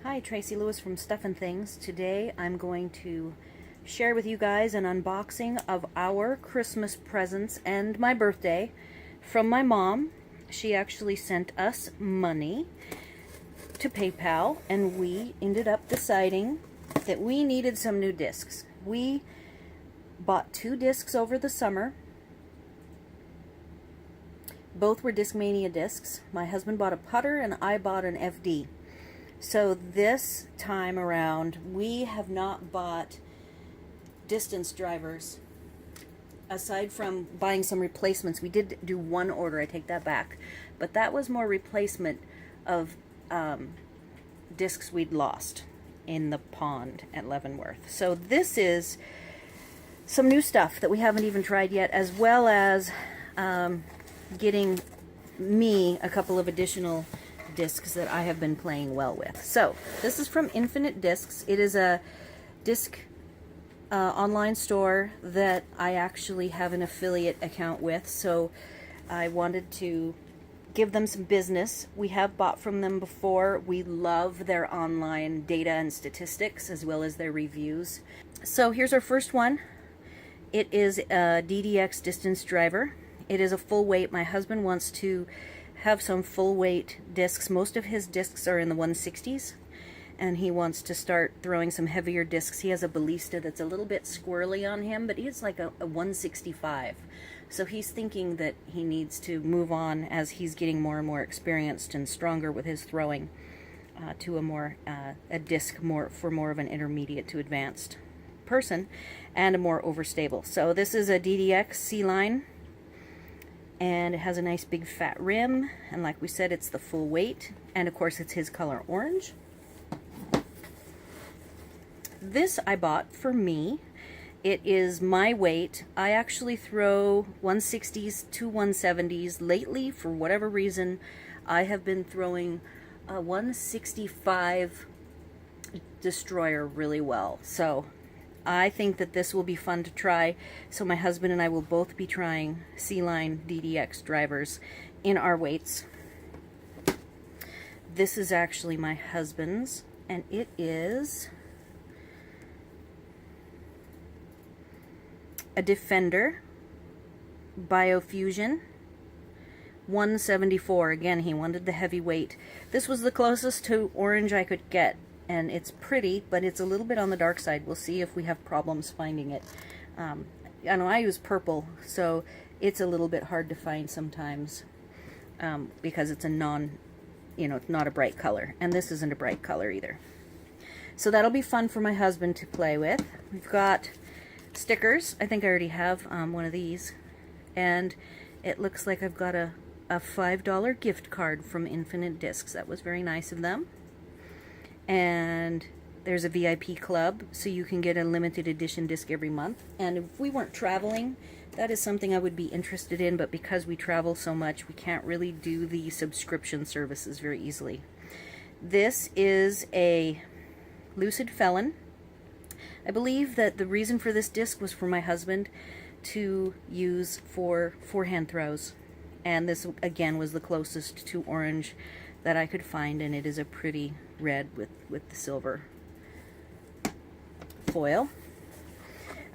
Hi, Tracy Lewis from Stuff and Things. Today I'm going to share with you guys an unboxing of our Christmas presents and my birthday from my mom. She actually sent us money to PayPal, and we ended up deciding that we needed some new discs. We bought 2 discs over the summer. Both were Discmania discs. My husband bought a putter and I bought an FD. So this time around, we have not bought distance drivers. Aside from buying some replacements, we did do one order, I take that back. But that was more replacement of discs we'd lost in the pond at Leavenworth. So this is some new stuff that we haven't even tried yet, as well as getting me a couple of additional discs that I have been playing well with. So this is from Infinite Discs. It is a disc online store that I actually have an affiliate account with, so I wanted to give them some business. We have bought from them before. We love their online data and statistics as well as their reviews. So here's our first one. It is a DDX distance driver. It is a full weight. My husband wants to have some full weight discs. Most of his discs are in the 160s, and he wants to start throwing some heavier discs. He has a ballista that's a little bit squirrely on him, but he's like a 165. So he's thinking that he needs to move on as he's getting more and more experienced and stronger with his throwing to a disc for more of an intermediate to advanced person and a more overstable. So this is a DDX C-line, and it has a nice big fat rim, and like we said, it's the full weight, and of course it's his color orange. This I bought for me. It is my weight. I actually throw 160s to 170s. Lately, for whatever reason, I have been throwing a 165 Destroyer really well. So I think that this will be fun to try. So my husband and I will both be trying C-line DDX drivers in our weights. This is actually my husband's, and it is a Defender Biofusion 174. Again, he wanted the heavy weight. This was the closest to orange I could get, and it's pretty, but it's a little bit on the dark side. We'll see if we have problems finding it. I know I use purple, so it's a little bit hard to find sometimes because it's it's not a bright color, and this isn't a bright color either. So that'll be fun for my husband to play with. We've got stickers. I think I already have one of these, and it looks like I've got a $5 gift card from Infinite Discs. That was very nice of them. And there's a VIP club, so you can get a limited edition disc every month. And if we weren't traveling, that is something I would be interested in, but because we travel so much, we can't really do the subscription services very easily. This is a Lucid Felon. I believe that the reason for this disc was for my husband to use for forehand throws, and this again was the closest to orange that I could find, and it is a pretty red with the silver foil.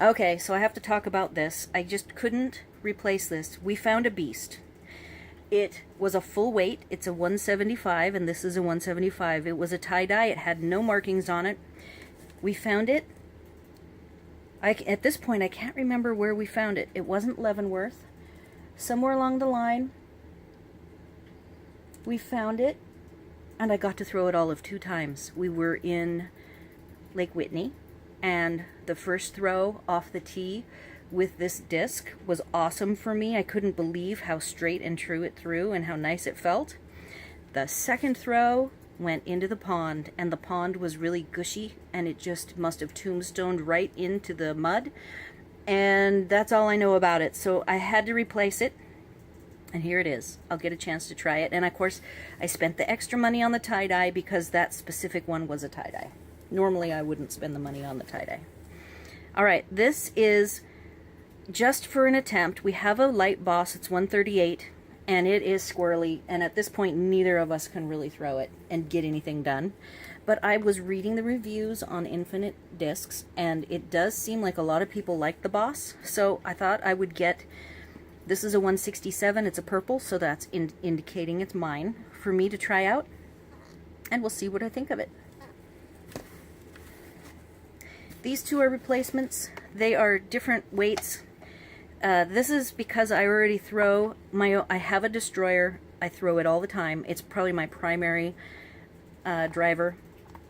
Okay, so I have to talk about this. I just couldn't replace this. We found a beast. It was a full weight. It's a 175, and this is a 175. It was a tie-dye. It had no markings on it. We found it. At this point, I can't remember where we found it. It wasn't Leavenworth. Somewhere along the line, we found it, and I got to throw it all of 2 times. We were in Lake Whitney, and the first throw off the tee with this disc was awesome for me. I couldn't believe how straight and true it threw and how nice it felt. The second throw went into the pond, and the pond was really gushy, and it just must have tombstoned right into the mud, and that's all I know about it. So I had to replace it, and here it is. I'll get a chance to try it, and of course I spent the extra money on the tie-dye because that specific one was a tie-dye. Normally I wouldn't spend the money on the tie-dye. Alright, this is just for an attempt. We have a Light Boss. It's 138, and it is squirrely, and at this point neither of us can really throw it and get anything done. but I was reading the reviews on Infinite Discs, and it does seem like a lot of people like the Boss, so I thought I would get, this is a 167, it's a purple, so that's indicating it's mine for me to try out, and we'll see what I think of it. These two are replacements. They are different weights. This is because I already throw I have a destroyer. I throw it all the time. It's probably my primary driver,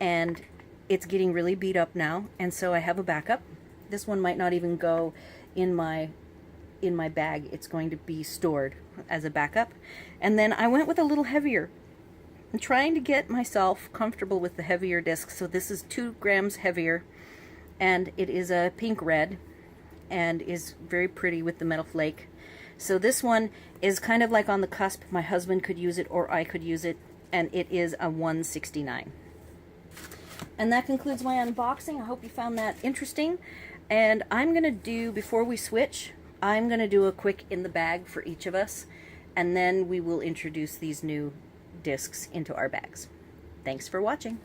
and it's getting really beat up now, and so I have a backup. This one might not even go in my bag. It's going to be stored as a backup. And then I went with a little heavier. I'm trying to get myself comfortable with the heavier disc, so this is 2 grams heavier, and it is a pink red and is very pretty with the metal flake. So this one is kind of like on the cusp. My husband could use it or I could use it, and it is a 169. And that concludes my unboxing. I hope you found that interesting. And I'm going to do, before we switch, I'm going to do a quick in the bag for each of us, and then we will introduce these new discs into our bags. Thanks for watching.